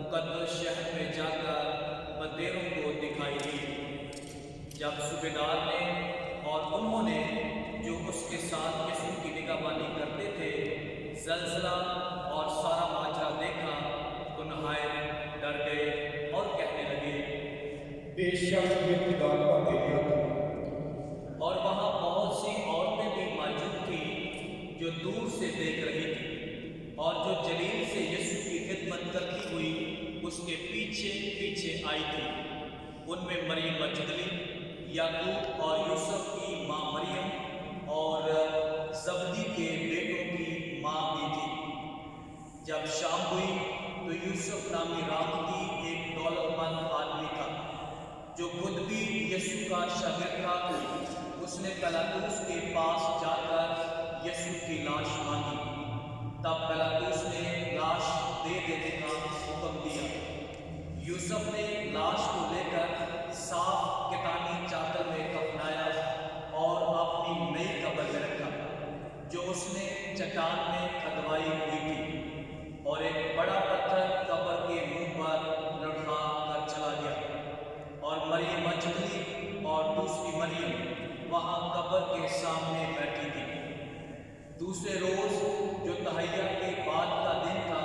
मुकद्दस शहर में जाकर बंदेरों को दिखाई दी। जब सूबेदार ने और उन्होंने जो उसके साथ यीशु की निगहबानी करते थे ज़लज़ला और सारा माजरा देखा तो नहायत डर गए और कहने लगे, बेशक ये खुदा का बेटा था। और वहाँ बहुत सी औरतें भी मौजूद थीं जो दूर से देख रही थी और जो जलील से यीशु की खिदमत करती हुई उसके पीछे पीछे आई थी। उनमें मरियम मजदली, याकूब और यूसुफ की माँ मरियम और जबदी के बेटों की माँ भी थी। जब शाम हुई तो यूसुफ नामी रामती एक दौलतमंद आदमी था जो खुद भी यीशु का शागिर्द था। उसने पिलातुस के पास जाकर यीशु की लाश मांगी। तब पिलातुस ने लाश दे देने का हुक्म दिया। यूसुफ ने लाश को लेकर साफ कितानी चादर में कफनाया और अपनी नई कब्र में रखा जो उसने चट्टान में खदवाई हुई थी, और एक बड़ा पत्थर कब्र के मुंह पर लुढ़का कर चला गया। और मरियम मजदली और दूसरी मरियम वहाँ कब्र के सामने बैठी थी। दूसरे रोज जो तहैया के बाद का दिन था,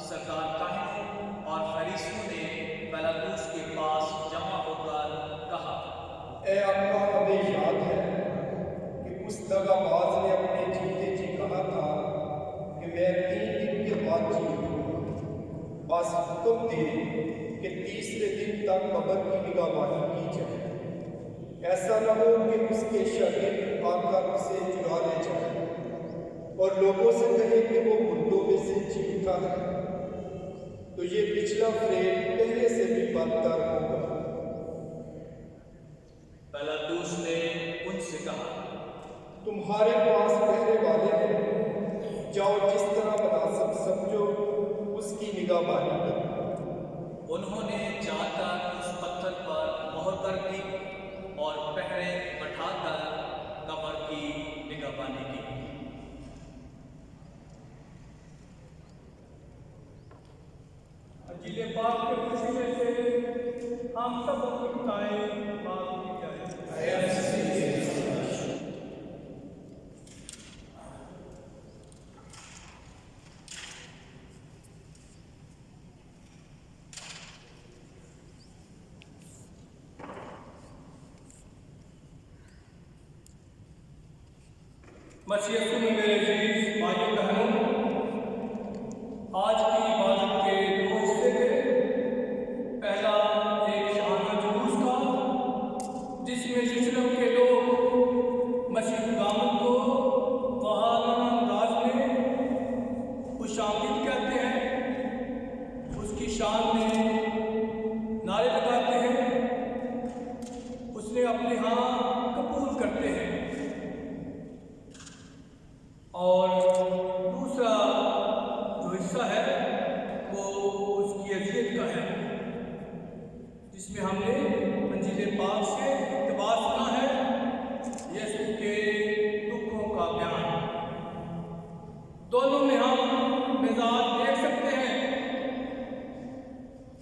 सरदार काहिनों और फरीसियों ने पिलातुस के पास जमा होकर कहा, ए आका, हमें याद है कि उस दगाबाज ने अपने जीते जी कहा था कि मैं 3 दिन के बाद जी उठूंगा। बस हुक्म दे कि तीसरे दिन तक कब्र की निगहबानी की जाए। ऐसा न हो कि उसके शागिर्द आकर उसे चुरा ले जाए और लोगों से कहे कि वो मुर्दों में से जी उठा है, तो ये पिछला फ्रेम पहले से भी बदतर होगा। पिलातुस ने उनसे कहा, तुम्हारे पास पहरे वाले हैं, जाओ जिस तरह मुनासिब समझो उसकी निगहबानी करो। उन्होंने जाकर उस पत्थर पर मोहर कर दी और पहरे बैठाकर कब्र की निगहबानी की। अंजील पाक के वसीले से हम सब की खताएं माफ की जाए। मसीह यीशु में मेरे अजीज भाइयों बहनों, आज की इबादत के 2 हिस्से थे। पहला एक शाहाना जुलूस था जिसमें यरूशलेम के लोग मसीह खुदावंद को वहाराना अंदाज में खुशामदीद कहते हैं, उसकी शान में नारे लगाते हैं, उसने अपने यहाँ कबूल करते हैं। और दूसरा जो हिस्सा है वो उसकी अज़ियत का है, जिसमें हमने अंजील पाक से इक़्तिबास सुना है यीशु के दुखों का बयान। दोनों में हम मिजाज देख सकते हैं।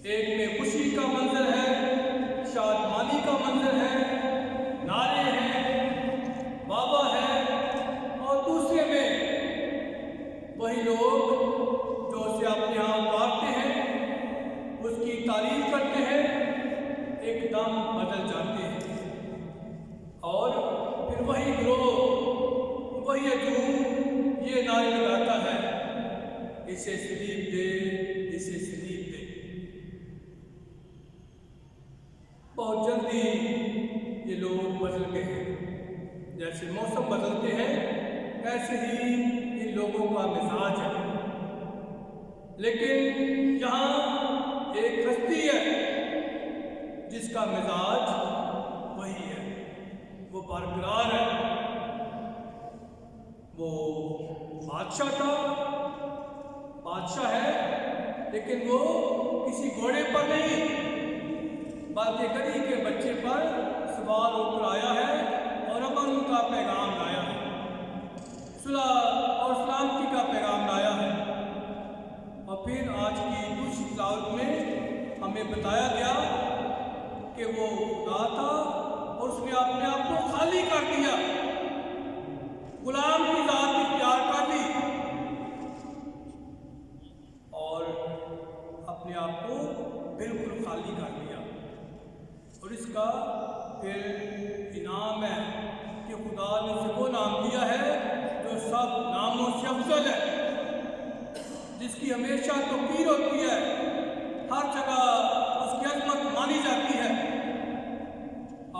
एक में खुशी का मंजर है, शादमानी का मंजर है, नारे हैं, बाबा है, और दूसरे में वही लोग जो उसे अपने यहाँ उतारते हैं, उसकी तारीफ करते हैं, एकदम बदल जाते हैं। और फिर वही गिरोह, वही हजूम ये नारे लगाता है, इसे सलीब दे, इसे सलीब दे। बहुत जल्दी ये लोग बदल गए हैं। जैसे मौसम बदलते हैं ऐसे ही इन लोगों का मिजाज है। लेकिन यहाँ एक हस्ती है जिसका मिजाज वही है, वो बरकरार है। वो बादशाह था, बादशाह है, लेकिन वो किसी घोड़े पर नहीं बल्कि गधी के बच्चे पर सवार होकर आया है और अमन का पैगाम लाया है, सुलह और सलामती का पैगाम लाया है। और फिर आज की सजावट में हमें बताया गया कि वो खुदा था और उसने अपने आप को खाली कर दिया, गुलाम की जात इख्तियार कर ली और अपने आप को बिल्कुल खाली कर दिया। और इसका फिर इनाम है कि खुदा ने उसे वो नाम दिया है जो सब नामों से अफजल है, जिसकी हमेशा तौकीर होती है, हर जगह उसकी अजमत मानी जाती है।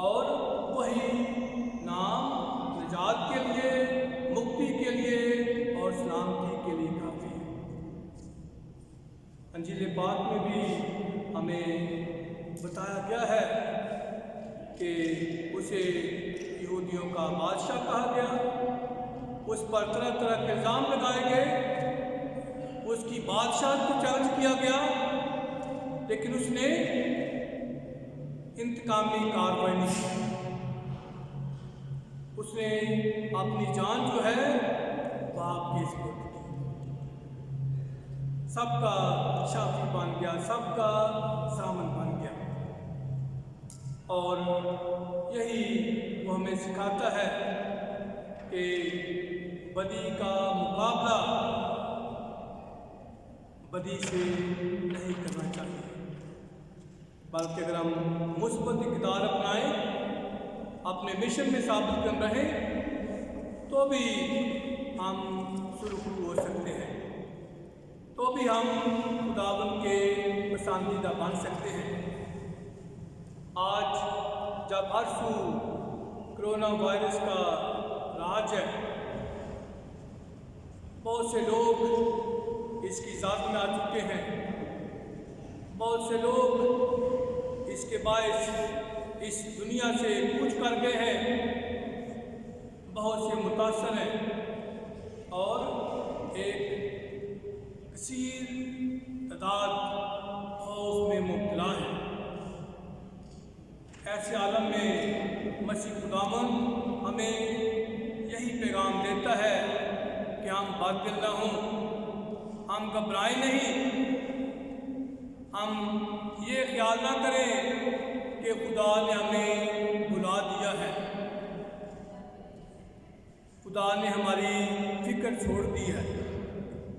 और वही नाम निजात के लिए, मुक्ति के लिए और सलामती के लिए काफ़ी है। अंजील पाक में भी हमें बताया गया है कि उसे यहूदियों का बादशाह कहा गया, उस पर तरह तरह के इल्ज़ाम लगाए गए, उसकी बादशाह को चैलेंज किया गया, लेकिन उसने इंतकामी कार्रवाई नहीं की। उसने अपनी जान जो है बाप के सुपुर्द की, सबका शाफी बन गया, सबका सामन बन गया। और यही वो हमें सिखाता है कि बदी का मुकाबला बदी से नहीं करना चाहिए, बल्कि अगर हम मुस्बत इक़दार अपनाएं, अपने मिशन में साबित कर रहे तो भी हम सुरखरू हो सकते हैं, तो भी हम खुदावंद के पसंदीदा बन सकते हैं। आज जब हर सू कोरोना वायरस का राज है, बहुत से लोग इसकी ज़ात में आ चुके हैं, बहुत से लोग इसके बायस इस दुनिया से कूच कर गए हैं, बहुत से मुतासर हैं और एक कसीर तादाद खौफ में मुब्तला है। ऐसे आलम में मसीह खुदावंद हमें यही पैगाम देता है कि हम बातिल ना हों, हम घबराएं नहीं, हम ये ख्याल ना करें कि खुदा ने हमें बुला दिया है, खुदा ने हमारी फिक्र छोड़ दी है।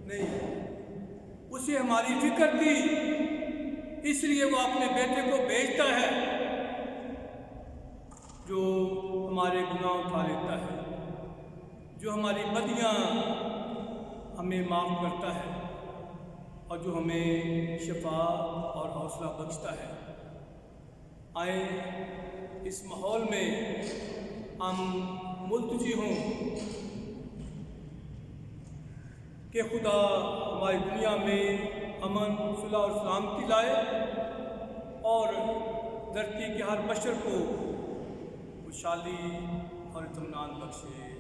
नहीं, उसे हमारी फिक्र थी, इसलिए वो अपने बेटे को भेजता है जो हमारे गुनाह उठा लेता है, जो हमारी बदियाँ हमें माफ़ करता है और जो हमें शफा और हौसला बख्शता है। आए इस माहौल में हम मुल्तजी हों कि खुदा हमारी दुनिया में अमन, सुलह और सलामती लाए और धरती के हर बशर को खुशहाली और इत्मीनान बख्शे।